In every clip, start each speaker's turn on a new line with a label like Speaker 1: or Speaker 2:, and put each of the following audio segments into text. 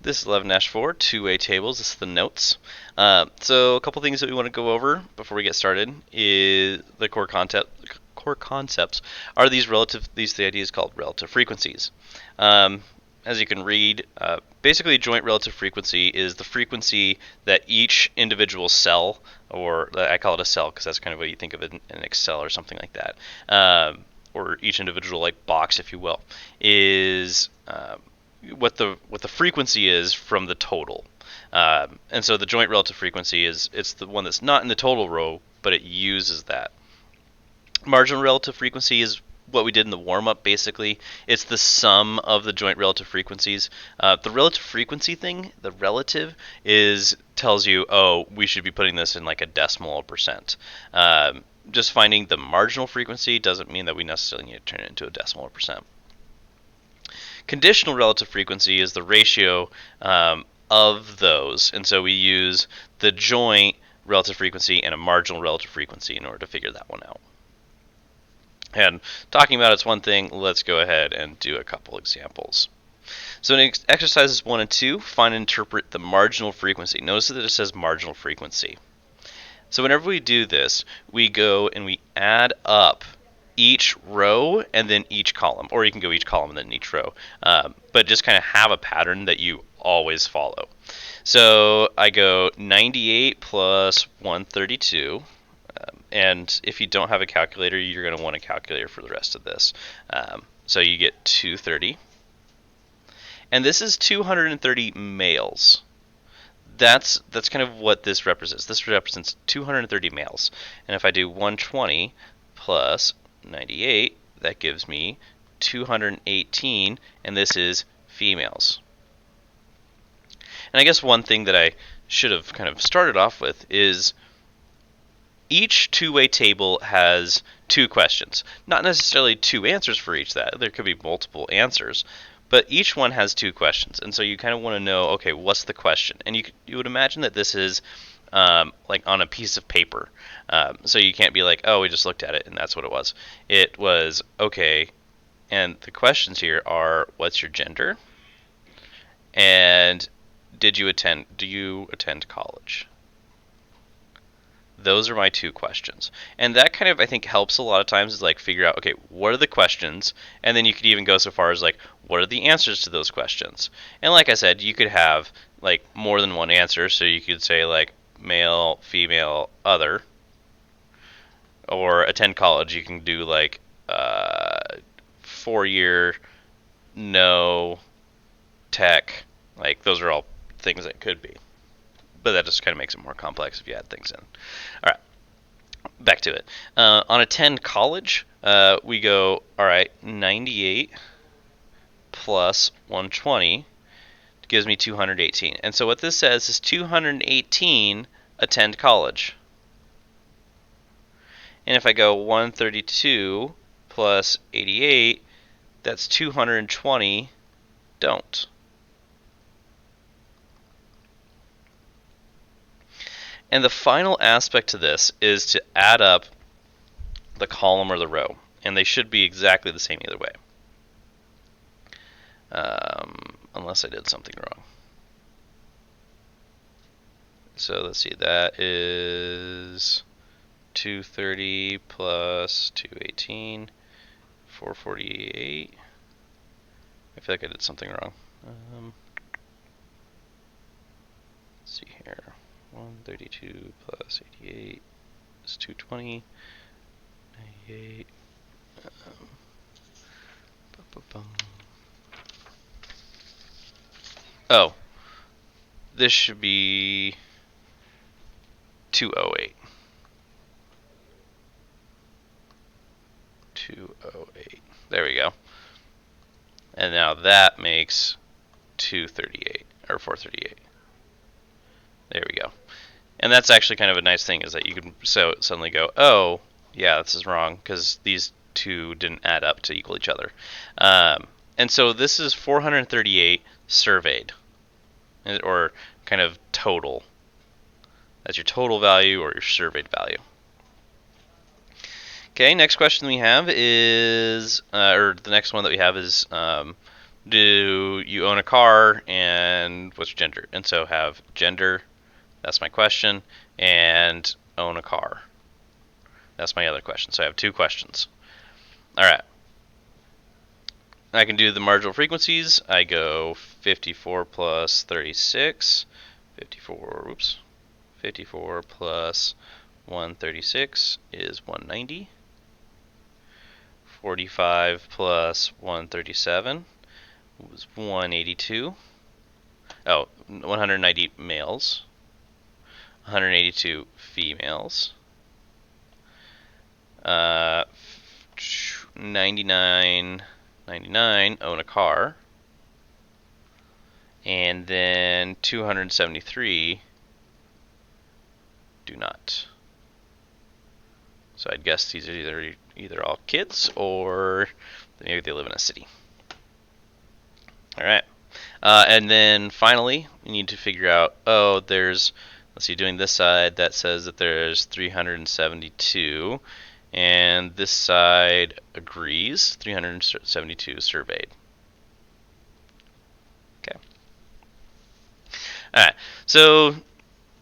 Speaker 1: This is 11-4, two-way tables. This is the notes. So a couple things that we want to go over before we get started is the core concept. Core concepts are these the ideas called relative frequencies. As you can read, basically joint relative frequency is the frequency that each individual cell, or I call it a cell because that's kind of what you think of it in Excel or something like that, or each individual like box, if you will, is what the frequency is from the total. And so the joint relative frequency it's the one that's not in the total row, but it uses that. Marginal relative frequency is what we did in the warm-up, basically. It's the sum of the joint relative frequencies. The relative frequency thing, the relative, tells you, oh, we should be putting this in like a decimal percent. Just finding the marginal frequency doesn't mean that we necessarily need to turn it into a decimal percent. Conditional relative frequency is the ratio of those, and so we use the joint relative frequency and a marginal relative frequency in order to figure that one out. And talking about it's one thing, let's go ahead and do a couple examples. So in exercises 1 and 2, find and interpret the marginal frequency. Notice that it says marginal frequency. So whenever we do this, we go and we add up each row and then each column, or you can go each column and then each row, but just kind of have a pattern that you always follow. So I go 98 plus 132, and if you don't have a calculator, you're going to want a calculator for the rest of this. So you get 230, and this is 230 males. That's kind of what this represents. This represents 230 males, and if I do 120 plus 98, that gives me 218, and this is females. And I guess one thing that I should have kind of started off with is each two-way table has two questions. Not necessarily two answers for each that. There could be multiple answers, but each one has two questions. And so you kind of want to know, okay, what's the question? And you would imagine that this is like on a piece of paper. So you can't be like, oh, we just looked at it and that's what it was. It was, okay, and the questions here are, what's your gender? And do you attend college? Those are my two questions. And that kind of, I think, helps a lot of times is like figure out, okay, what are the questions? And then you could even go so far as like, what are the answers to those questions? And like I said, you could have like more than one answer. So you could say like male, female, other. Or attend college, you can do like 4-year, no, tech. Like those are all things that could be. But that just kind of makes it more complex if you add things in. All right, back to it. On attend college, we go, all right, 98 plus 120 gives me 218. And so what this says is 218 attend college. And if I go 132 plus 88, that's 220 don't. And the final aspect to this is to add up the column or the row. And they should be exactly the same either way. Unless I did something wrong. So let's see, that is 230 plus 218, 448. I feel like I did something wrong. Let's see here. 132 plus 88 is 220. 98. Oh, this should be 208. 208. There we go. And now that makes 238 or 438. There we go. And that's actually kind of a nice thing is that you can suddenly go, oh, yeah, this is wrong because these two didn't add up to equal each other. And so this is 438 surveyed, or kind of total. That's your total value or your surveyed value. Okay, next question we have is, or the next one that we have is do you own a car, and what's your gender? And so have gender, that's my question, and own a car. That's my other question. So I have 2 questions. All right. I can do the marginal frequencies. I go 54 plus 36. 54 plus 136 is 190. 45 plus 137 was 182. Oh, 190 males. 182 females. 99 own a car. And then 273 do not. So I'd guess these are either all kids or maybe they live in a city. All right. And then finally, we need to figure out, let's see, doing this side, that says that there's 372. And this side agrees, 372 surveyed. Okay. All right. So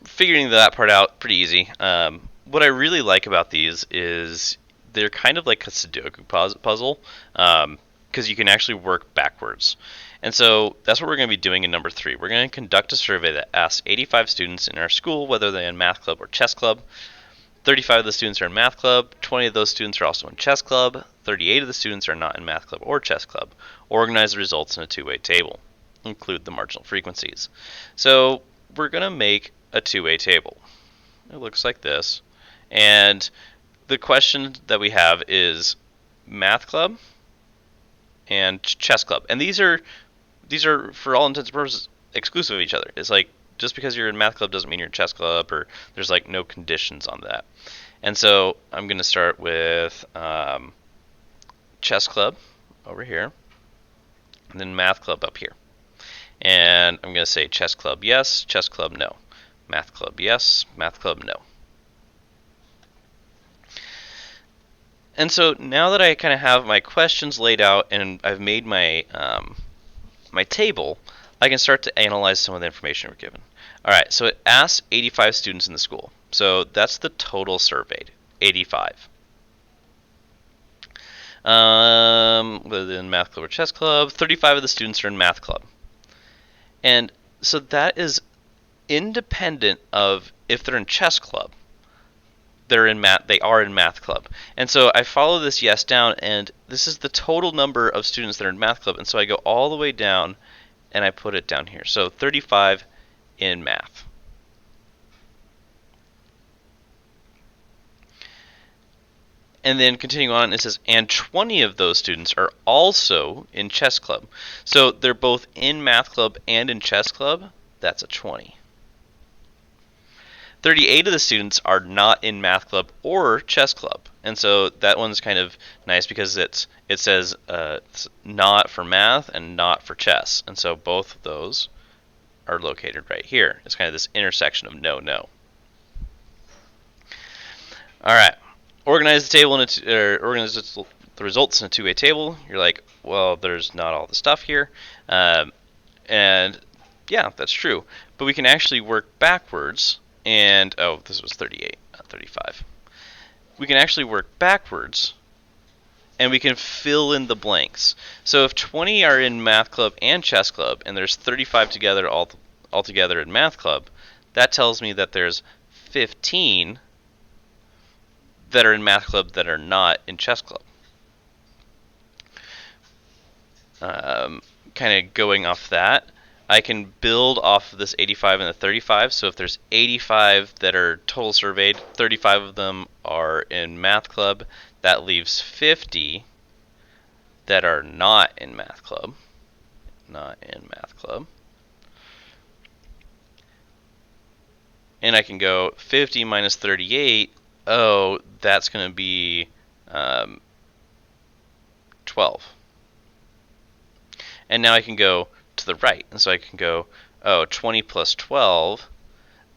Speaker 1: figuring that part out, pretty easy. What I really like about these is they're kind of like a Sudoku puzzle, because you can actually work backwards. And so that's what we're going to be doing in number 3. We're going to conduct a survey that asks 85 students in our school whether they're in math club or chess club. 35 of the students are in math club, 20 of those students are also in chess club, 38 of the students are not in math club or chess club. Organize the results in a 2-way table. Include the marginal frequencies. So we're going to make a 2-way table. It looks like this. And the question that we have is math club and chess club. And these are for all intents and purposes exclusive of each other. It's like just because you're in math club doesn't mean you're in chess club, or there's like no conditions on that. And so I'm going to start with chess club over here, and then math club up here. And I'm going to say chess club yes, chess club no. Math club yes, math club no. And so now that I kind of have my questions laid out and I've made my my table, I can start to analyze some of the information we're given. All right, so it asks 85 students in the school. So that's the total surveyed, 85. Whether in math club or chess club, 35 of the students are in math club. And so that is independent of if they're in chess club. They are in math club. And so I follow this yes down, and this is the total number of students that are in math club. And so I go all the way down and I put it down here. So 35 in math. And then continuing on, it says, and 20 of those students are also in chess club. So they're both in math club and in chess club. That's a 20. 38 of the students are not in math club or chess club. And so that one's kind of nice because it says it's not for math and not for chess. And so both of those are located right here. It's kind of this intersection of no. All right. Organize the table organize the results in a 2-way table. You're like, well, there's not all the stuff here. And yeah, that's true. But we can actually work backwards. And, this was 38, not 35. We can actually work backwards, and we can fill in the blanks. So if 20 are in math club and chess club, and there's 35 together all together in math club, that tells me that there's 15 that are in math club that are not in chess club. Kind of going off that, I can build off of this 85 and the 35. So if there's 85 that are total surveyed, 35 of them are in math club. That leaves 50 that are not in math club. Not in math club. And I can go 50 minus 38. Oh, that's going to be 12. And now I can go to the right. And so I can go, 20 plus 12,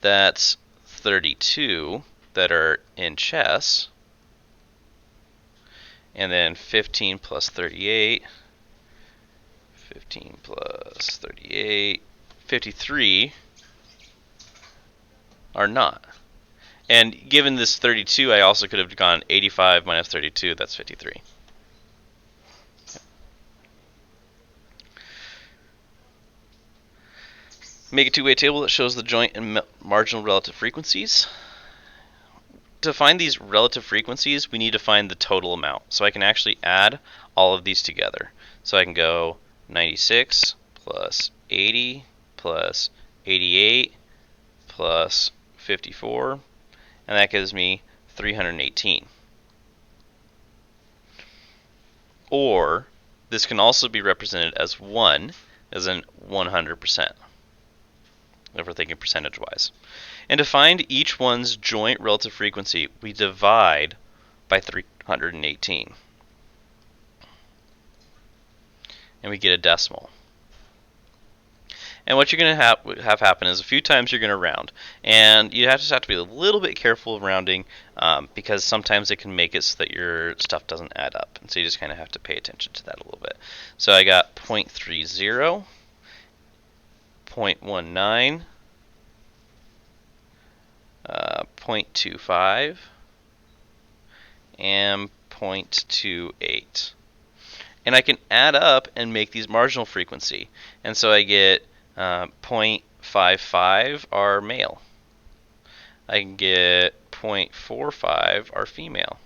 Speaker 1: that's 32 that are in chess. And then 15 plus 38, 15 plus 38, 53 are not. And given this 32, I also could have gone 85 minus 32, that's 53. Make a two-way table that shows the joint and marginal relative frequencies. To find these relative frequencies, we need to find the total amount. So I can actually add all of these together. So I can go 96 plus 80 plus 88 plus 54, and that gives me 318. Or this can also be represented as 1, as in 100%, if we're thinking percentage-wise. And to find each one's joint relative frequency, we divide by 318. And we get a decimal. And what you're going to have happen is a few times you're going to round. And you just have to be a little bit careful of rounding because sometimes it can make it so that your stuff doesn't add up. And so you just kind of have to pay attention to that a little bit. So I got 0.30, 0.19, 0.25, and 0.28. And I can add up and make these marginal frequency. And so I get 0.55 are male. I can get 0.45 are female.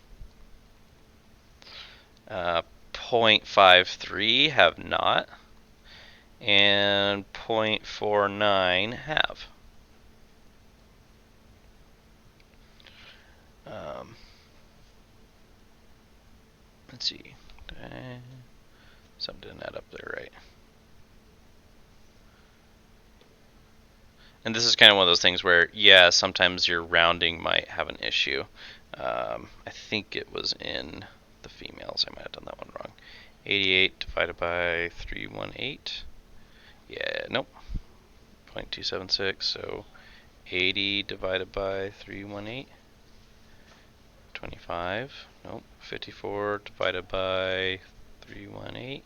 Speaker 1: 0.53 have not. And 0.49 have. Let's see. Something didn't add up there right. And this is kind of one of those things where, yeah, sometimes your rounding might have an issue. I think it was in the females. I might have done that one wrong. 88 divided by 318. Yeah, nope. 0.276, so 80 divided by 318. 25, nope. 54 divided by 318.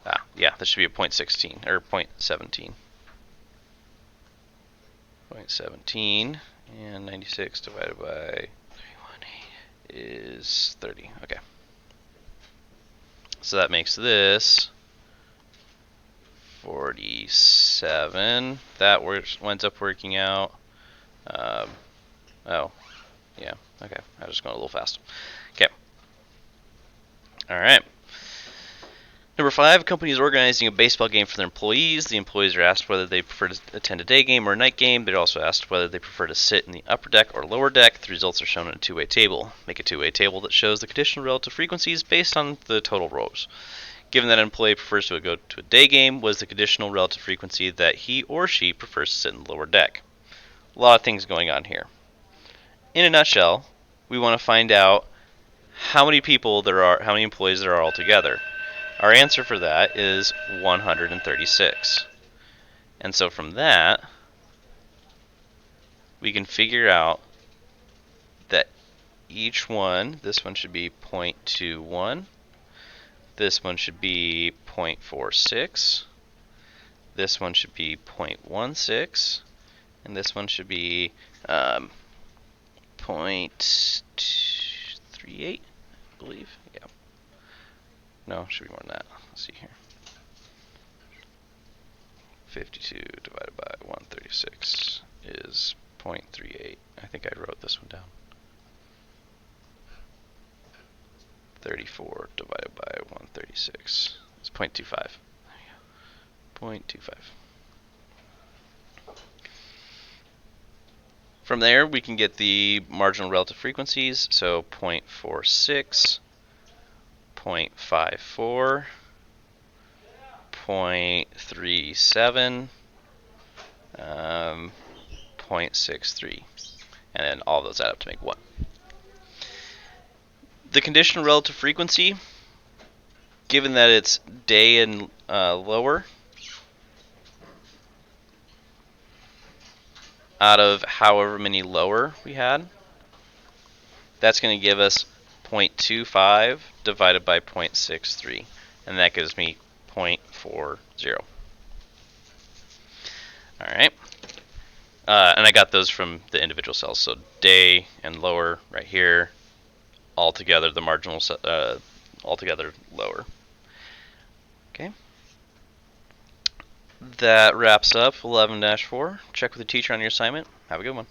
Speaker 1: Ah, yeah, this should be a 0.16, or 0.17. 0.17, and 96 divided by 318 is 30. Okay. So that makes this 47. That ends up working out. Oh, yeah. Okay, I was just going a little fast. Okay. All right. Number 5, a company is organizing a baseball game for their employees. The employees are asked whether they prefer to attend a day game or a night game. They're also asked whether they prefer to sit in the upper deck or lower deck. The results are shown in a two-way table. Make a two-way table that shows the conditional relative frequencies based on the total rows. Given that an employee prefers to go to a day game, what is the conditional relative frequency that he or she prefers to sit in the lower deck? A lot of things going on here. In a nutshell, we want to find out how many people there are, how many employees there are altogether. Our answer for that is 136. And so from that, we can figure out that each one, this one should be 0.21, this one should be 0.46, this one should be 0.16, and this one should be 0.38, I believe. Yeah. No, it should be more than that. Let's see here. 52 divided by 136 is 0.38. I think I wrote this one down. 34 divided by 136 is 0.25. There you go. 0.25. From there, we can get the marginal relative frequencies. So 0.46, 0.54, 0.37, 0.63, and then all of those add up to make 1. The conditional relative frequency, given that it's day and lower, out of however many lower we had, that's going to give us 0.25 divided by 0.63, and that gives me 0.40. All right. And I got those from the individual cells. So day and lower right here, all together, the marginal, altogether lower. Okay. That wraps up 11-4. Check with the teacher on your assignment. Have a good one.